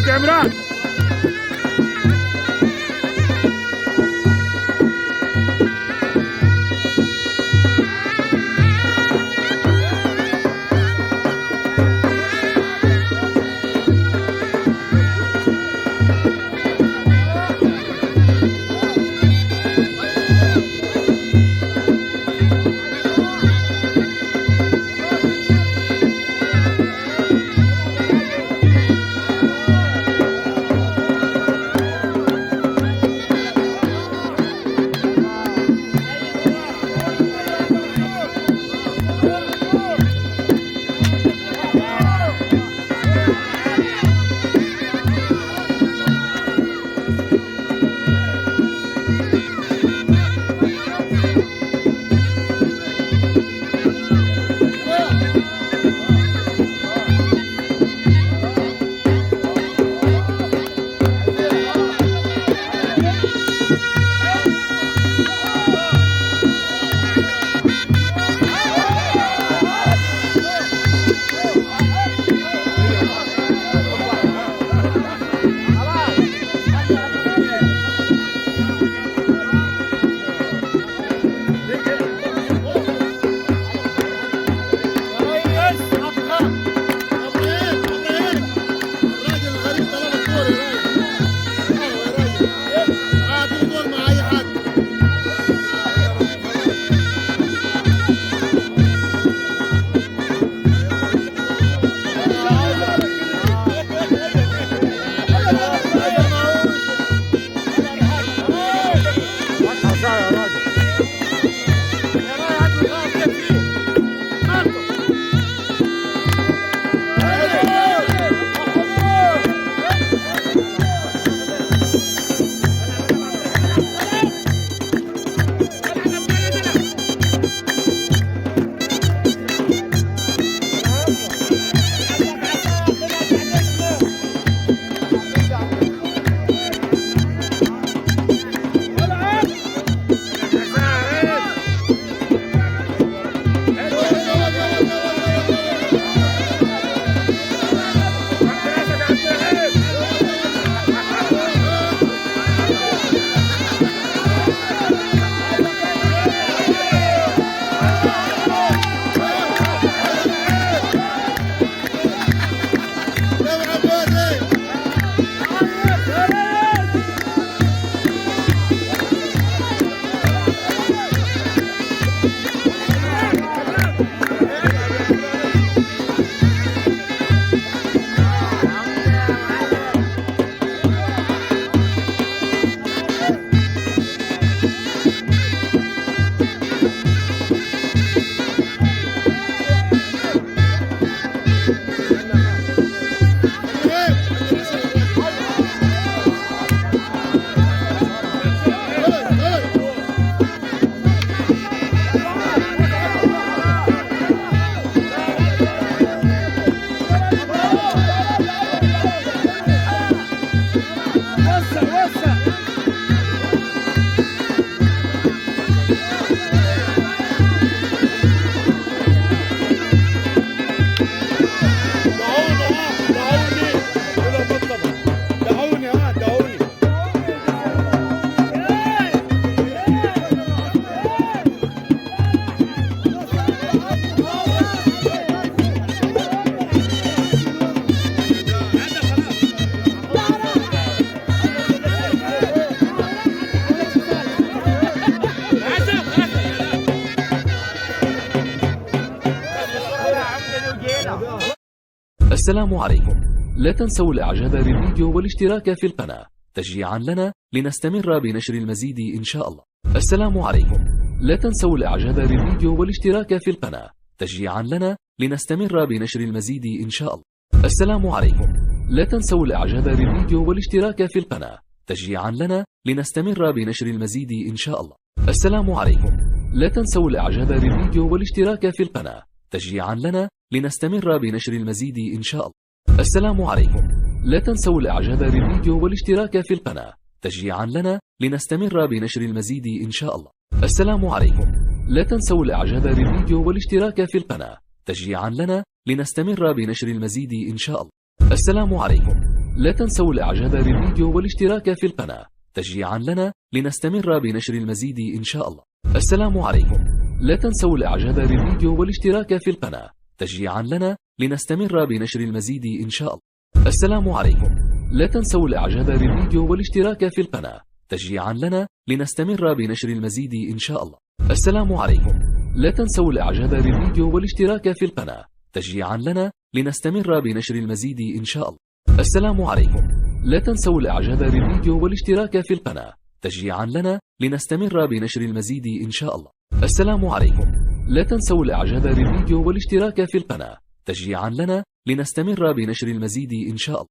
يا عمران. السلام عليكم. لا تنسوا الاعجاب بالفيديو والاشتراك في القناة تشجيعا لنا لنستمر بنشر المزيد ان شاء الله. السلام عليكم. لا تنسوا الاعجاب بالفيديو والاشتراك في القناة تشجيعا لنا لنستمر بنشر المزيد ان شاء الله. السلام عليكم. لا تنسوا الاعجاب بالفيديو والاشتراك في القناة تشجيعا لنا لنستمر بنشر المزيد ان شاء الله. السلام عليكم. لا تنسوا الاعجاب بالفيديو والاشتراك في القناة تشجيعا لنا لنستمر بنشر المزيد ان شاء الله. السلام عليكم. لا تنسوا الاعجاب بالفيديو والاشتراك في القناة تشجيعا لنا لنستمر بنشر المزيد ان شاء الله. السلام عليكم. لا تنسوا الاعجاب بالفيديو والاشتراك في القناة تشجيعا لنا لنستمر بنشر المزيد ان شاء الله. السلام عليكم. لا تنسوا الإعجاب بالفيديو والاشتراك في القناة تشجيعا لنا لنستمر بنشر المزيد إن شاء الله. السلام عليكم. لا تنسوا الإعجاب بالفيديو والاشتراك في القناة تشجيعا لنا لنستمر بنشر المزيد إن شاء الله. السلام عليكم. لا تنسوا الإعجاب بالفيديو والاشتراك في القناة تشجيعا لنا لنستمر بنشر المزيد إن شاء الله. السلام عليكم. لا تنسوا الإعجاب بالفيديو والاشتراك في القناة تشجيعا لنا لنستمر بنشر المزيد إن شاء الله. السلام عليكم. لا تنسوا الإعجاب بالفيديو والاشتراك في القناة تشجيعا لنا لنستمر بنشر المزيد إن شاء الله. السلام عليكم. لا تنسوا الإعجاب بالفيديو والاشتراك في القناة تشجيعا لنا لنستمر بنشر المزيد إن شاء الله.